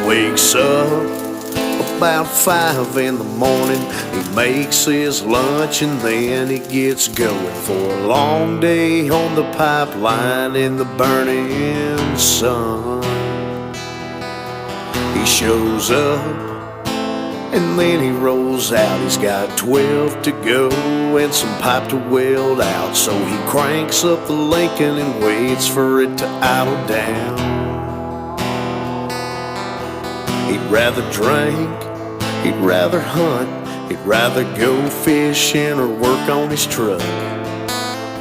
wakes up about 5 in the morning. He makes his lunch and then he gets going for a long day on the pipeline in the burning sun. He shows up and then he rolls out. He's got 12 to go and some pipe to weld out. So he cranks up the Lincoln and waits for it to idle down. He'd rather drink, he'd rather hunt, he'd rather go fishing or work on his truck.